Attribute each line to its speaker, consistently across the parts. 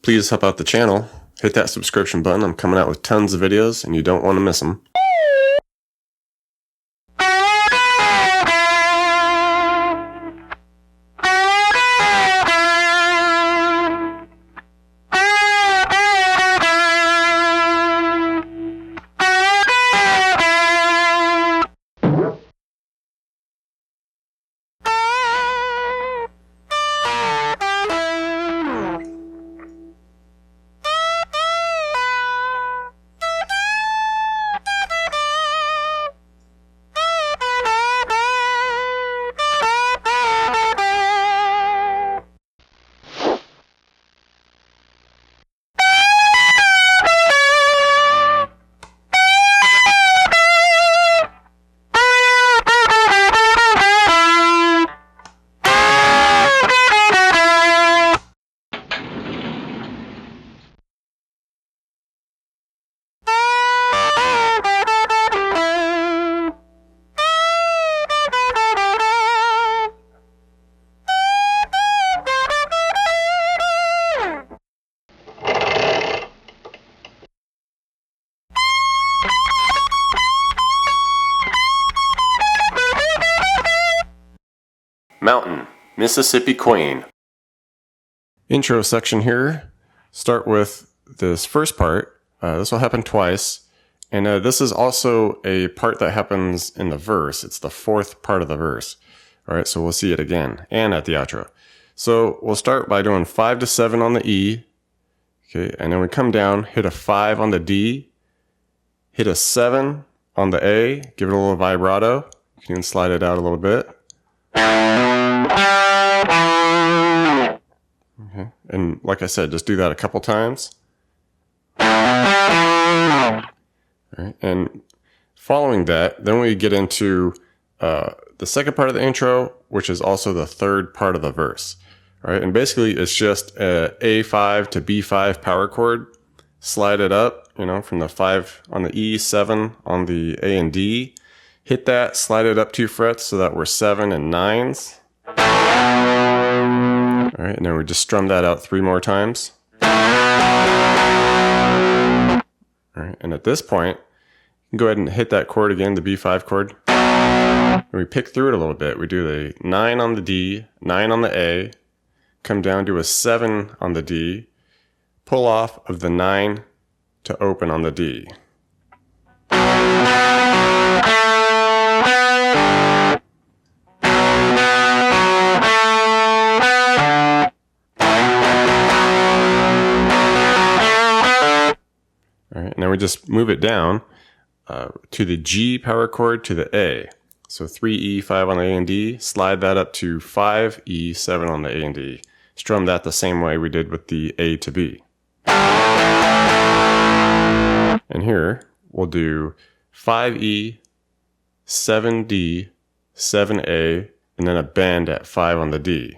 Speaker 1: please help out the channel. Hit that subscription button. I'm coming out with tons of videos and you don't want to miss them. Mountain, Mississippi Queen. Intro section here. Start with this first part. This will happen twice. And this is also a part that happens in the verse. It's the fourth part of the verse. All right, so we'll see it again and at the outro. So we'll start by doing 5 to 7 on the E. Okay, and then we come down, hit a 5 on the D, hit a 7 on the A, give it a little vibrato. You can slide it out a little bit. Okay. And like I said, just do that a couple times. All right. And following that, then we get into the second part of the intro, which is also the third part of the verse. All right. And basically, it's just a A5 to B5 power chord. Slide it up, from the 5 on the E, 7 on the A and D. Hit that, slide it up 2 frets so that we're 7 and 9s. All right, and then we just strum that out 3 more times. All right, and at this point, you can go ahead and hit that chord again, the B5 chord. And we pick through it a little bit. We do the 9 on the D, 9 on the A, come down to a 7 on the D, pull off of the 9 to open on the D. All right, now we just move it down to the G power chord to the A. So 3E, 5 on the A and D, slide that up to 5E, 7 on the A and D. Strum that the same way we did with the A to B. And here we'll do 5E, 7D, 7A, and then a bend at 5 on the D.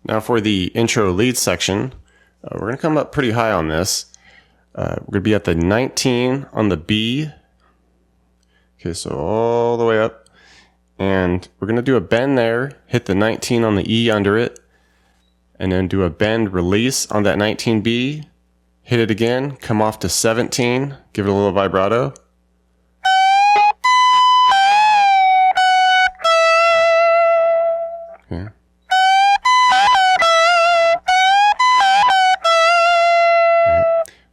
Speaker 1: Now for the intro lead section, we're going to come up pretty high on this. We're going to be at the 19 on the B. Okay, so all the way up. And we're going to do a bend there, hit the 19 on the E under it, and then do a bend release on that 19B. Hit it again, come off to 17, give it a little vibrato. Okay.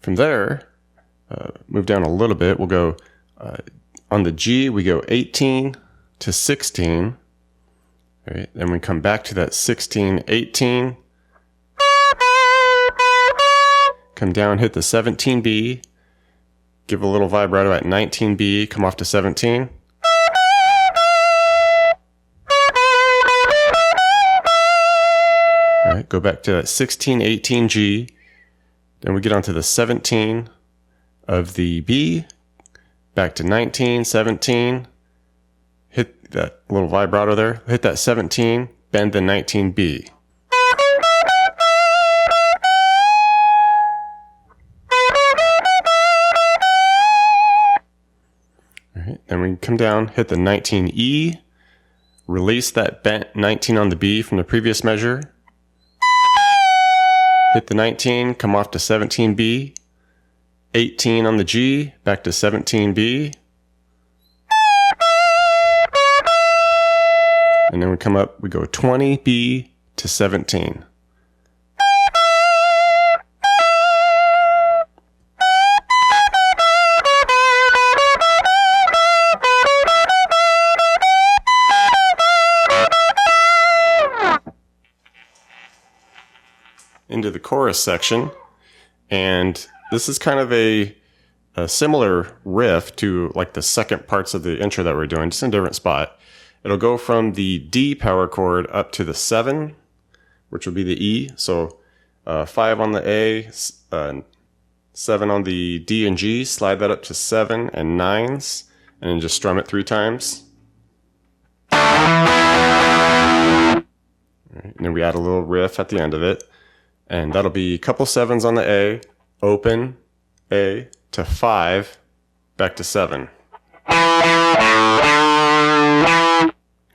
Speaker 1: From there, move down a little bit. We'll go on the G, we go 18 to 16. All right, then we come back to that 16, 18. Come down, hit the 17B. Give a little vibrato at 19B, come off to 17. All right, go back to that 16, 18G. Then we get onto the 17 of the B. back to 19, 17, hit that little vibrato there, hit that 17, bend the 19B. All right, then we come down, hit the 19E, release that bent 19 on the B from the previous measure, hit the 19, come off to 17B, 18 on the G, back to 17B, and then we come up, we go 20B to 17. Into the chorus section, and this is kind of a similar riff to like the second parts of the intro that we're doing, just in a different spot. It'll go from the D power chord up to the 7, which will be the E. So 5 on the A, 7 on the D and G, slide that up to 7 and 9s, and then just strum it 3 times. All right, and then we add a little riff at the end of it. And that'll be a couple 7s on the A, open, A, to 5, back to 7.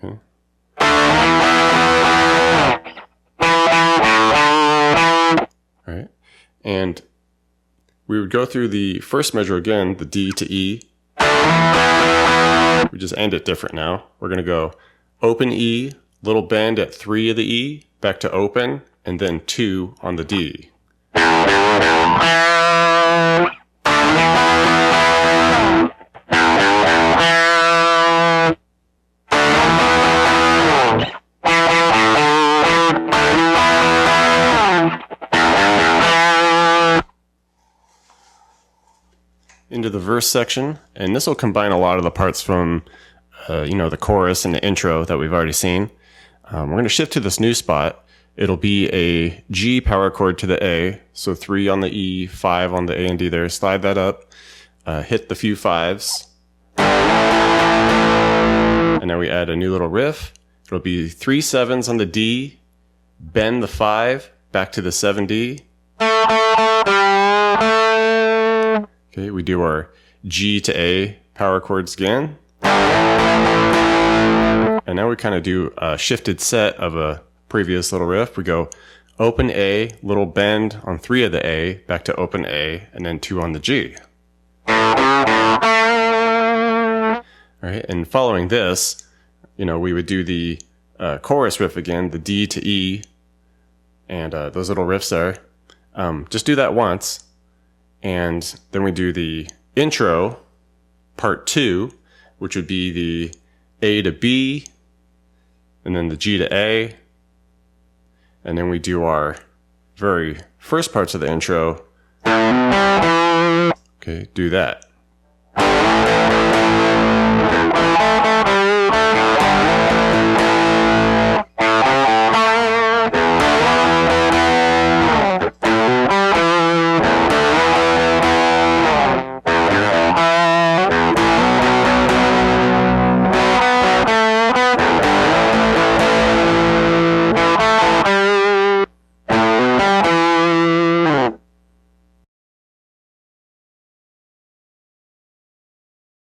Speaker 1: Okay. All right. And we would go through the first measure again, the D to E. We just end it different now. We're going to go open E, little bend at 3 of the E, back to open, and then 2 on the D. Into the verse section, and this will combine a lot of the parts from the chorus and the intro that we've already seen. We're going to shift to this new spot. It'll be a G power chord to the A, so 3 on the E, 5 on the A and D there. Slide that up, hit the few 5s, and now we add a new little riff. It'll be 3 7s on the D, bend the 5, back to the 7D. Okay, we do our G to A power chords again. And now we kind of do a shifted set of a previous little riff. We go open A, little bend on 3 of the A, back to open A, and then 2 on the G. All right, and following this, we would do the chorus riff again, the D to E, and those little riffs there. Just do that once, and then we do the intro, part 2, which would be the A to B, and then the G to A, and then we do our very first parts of the intro. Okay, do that.